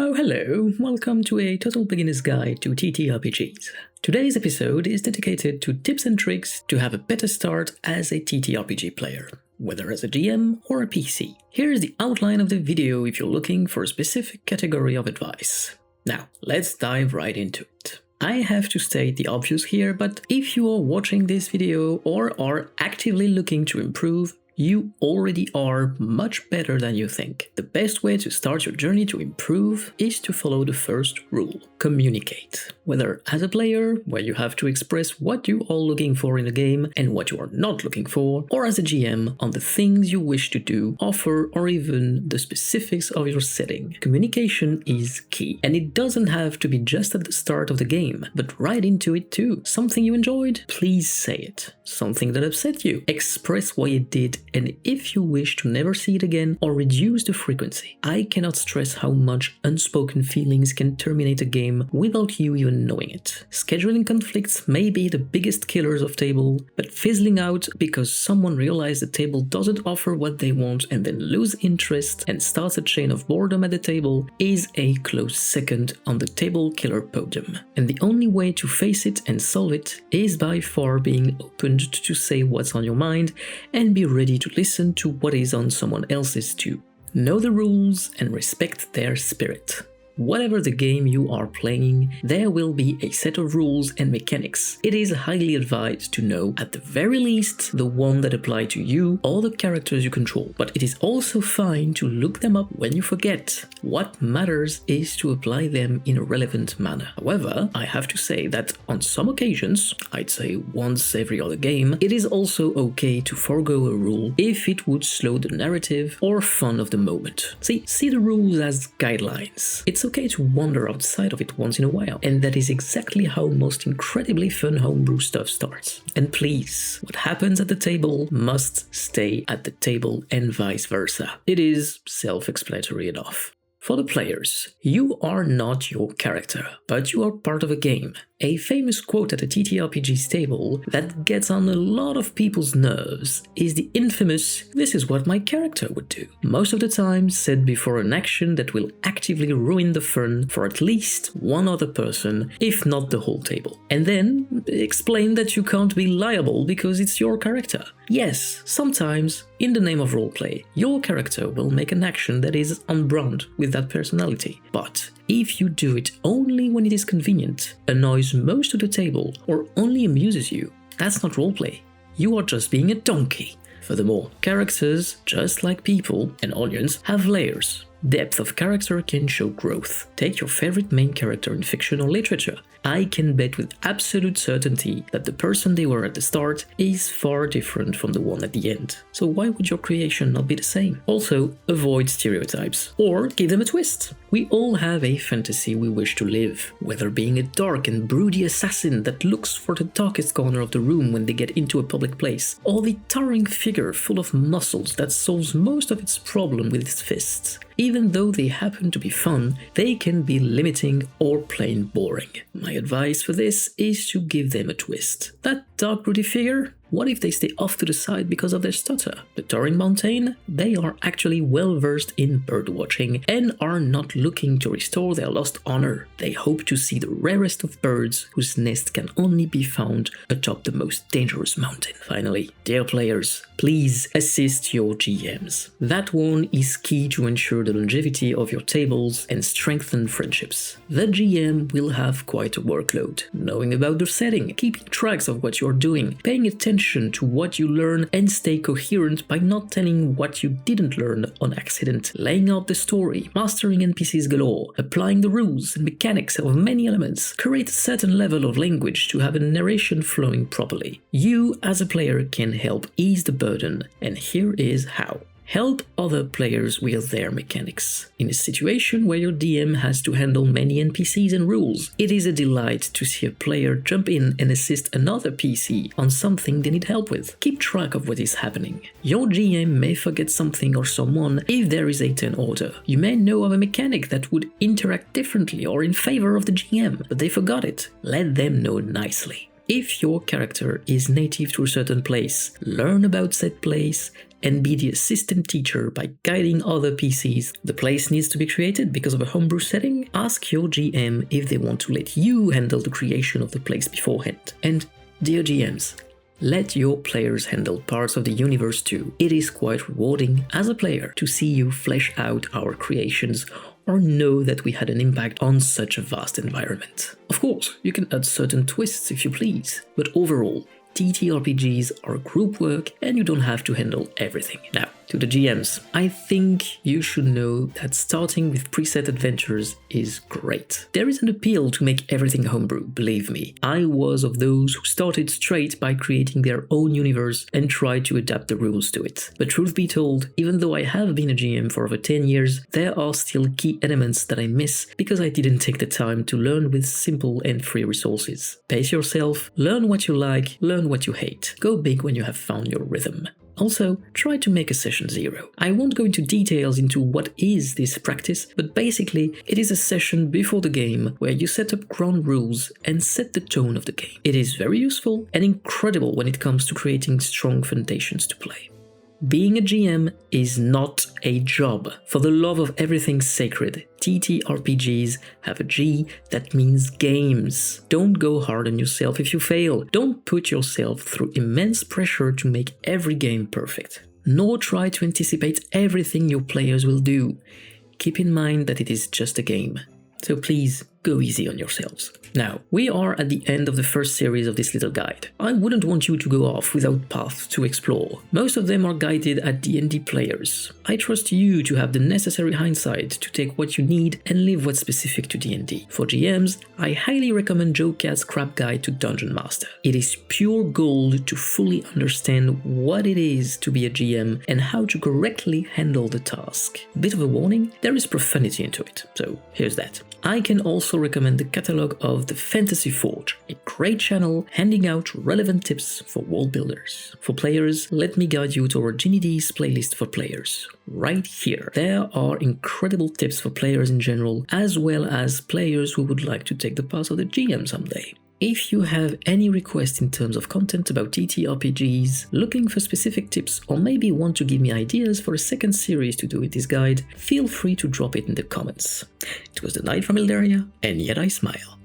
Oh hello, welcome to a total beginner's guide to TTRPGs. Today's episode is dedicated to tips and tricks to have a better start as a TTRPG player, whether as a GM or a PC. Here's the outline of the video if you're looking for a specific category of advice. Now, let's dive right into it. I have to state the obvious here, but if you are watching this video or are actively looking to improve, you already are much better than you think. The best way to start your journey to improve is to follow the first rule. Communicate. Whether as a player, where you have to express what you are looking for in the game and what you are not looking for, or as a GM on the things you wish to do, offer, or even the specifics of your setting. Communication is key, and it doesn't have to be just at the start of the game, but right into it too. Something you enjoyed? Please say it. Something that upset you? Express why it did, and if you wish to never see it again or reduce the frequency. I cannot stress how much unspoken feelings can terminate a game without you even knowing it. Scheduling conflicts may be the biggest killers of table, but fizzling out because someone realized the table doesn't offer what they want and then lose interest and starts a chain of boredom at the table is a close second on the table killer podium. And the only way to face it and solve it is by far being opened to say what's on your mind and be ready to listen to what is on someone else's too. Know the rules and respect their spirit. Whatever the game you are playing, there will be a set of rules and mechanics. It is highly advised to know, at the very least, the one that apply to you or the characters you control, but it is also fine to look them up when you forget. What matters is to apply them in a relevant manner. However, I have to say that on some occasions, I'd say once every other game, it is also okay to forego a rule if it would slow the narrative or fun of the moment. See the rules as guidelines. It's okay to wander outside of it once in a while, and that is exactly how most incredibly fun homebrew stuff starts. And please, what happens at the table must stay at the table and vice versa. It is self-explanatory enough. For the players, you are not your character, but you are part of a game. A famous quote at a TTRPG table that gets on a lot of people's nerves is the infamous "this is what my character would do." Most of the time said before an action that will actively ruin the fun for at least one other person, if not the whole table. And then explain that you can't be liable because it's your character. Yes, sometimes, in the name of roleplay, your character will make an action that is on brand with that personality. But if you do it only when it is convenient, annoys most of the table, or only amuses you, that's not roleplay. You are just being a donkey. Furthermore, characters, just like people and audience, have layers. Depth of character can show growth. Take your favorite main character in fiction or literature. I can bet with absolute certainty that the person they were at the start is far different from the one at the end. So why would your creation not be the same? Also, avoid stereotypes, or give them a twist. We all have a fantasy we wish to live, whether being a dark and broody assassin that looks for the darkest corner of the room when they get into a public place, or the towering figure full of muscles that solves most of its problem with its fists. Even though they happen to be fun, they can be limiting or plain boring. My advice for this is to give them a twist. That dark broody figure? What if they stay off to the side because of their stutter? The towering mountain? They are actually well versed in bird watching and are not looking to restore their lost honor. They hope to see the rarest of birds whose nest can only be found atop the most dangerous mountain. Finally, dear players, please assist your GMs. That one is key to ensure the longevity of your tables and strengthen friendships. The GM will have quite a workload, knowing about the setting, keeping tracks of what you're doing, paying attention to what you learn, and stay coherent by not telling what you didn't learn on accident, laying out the story, mastering NPCs galore, applying the rules and mechanics of many elements, create a certain level of language to have a narration flowing properly. You as a player can help ease the burden, and here is how. Help other players with their mechanics. In a situation where your DM has to handle many NPCs and rules, it is a delight to see a player jump in and assist another PC on something they need help with. Keep track of what is happening. Your GM may forget something or someone if there is a turn order. You may know of a mechanic that would interact differently or in favor of the GM, but they forgot it. Let them know nicely. If your character is native to a certain place, learn about said place, and be the assistant teacher by guiding other PCs. The place needs to be created because of a homebrew setting. Ask your GM if they want to let you handle the creation of the place beforehand. And dear GMs, let your players handle parts of the universe too. It is quite rewarding as a player to see you flesh out our creations or know that we had an impact on such a vast environment. Of course, you can add certain twists if you please, but overall, TTRPGs are group work and you don't have to handle everything. Now, to the GMs, I think you should know that starting with preset adventures is great. There is an appeal to make everything homebrew, believe me. I was of those who started straight by creating their own universe and tried to adapt the rules to it. But truth be told, even though I have been a GM for over 10 years, there are still key elements that I miss because I didn't take the time to learn with simple and free resources. Pace yourself, learn what you like, learn what you hate. Go big when you have found your rhythm. Also, try to make a session 0. I won't go into details into what is this practice, but basically it is a session before the game where you set up ground rules and set the tone of the game. It is very useful and incredible when it comes to creating strong foundations to play. Being a GM is not a job. For the love of everything sacred, TTRPGs have a G that means games. Don't go hard on yourself if you fail. Don't put yourself through immense pressure to make every game perfect. Nor try to anticipate everything your players will do. Keep in mind that it is just a game. So please, go easy on yourselves. Now, we are at the end of the first series of this little guide. I wouldn't want you to go off without paths to explore. Most of them are guided at D&D players. I trust you to have the necessary hindsight to take what you need and leave what's specific to D&D. For GMs, I highly recommend Joe Cat's Crap Guide to Dungeon Master. It is pure gold to fully understand what it is to be a GM and how to correctly handle the task. Bit of a warning, there is profanity into it, so here's that. I can also recommend the catalogue of The Fantasy Forge, a great channel handing out relevant tips for world builders. For players, let me guide you toward Ginny D's playlist for players, right here. There are incredible tips for players in general, as well as players who would like to take the path of the GM someday. If you have any requests in terms of content about TTRPGs, looking for specific tips, or maybe want to give me ideas for a second series to do with this guide, feel free to drop it in the comments. It was the Knight from Elderia, and yet I smile.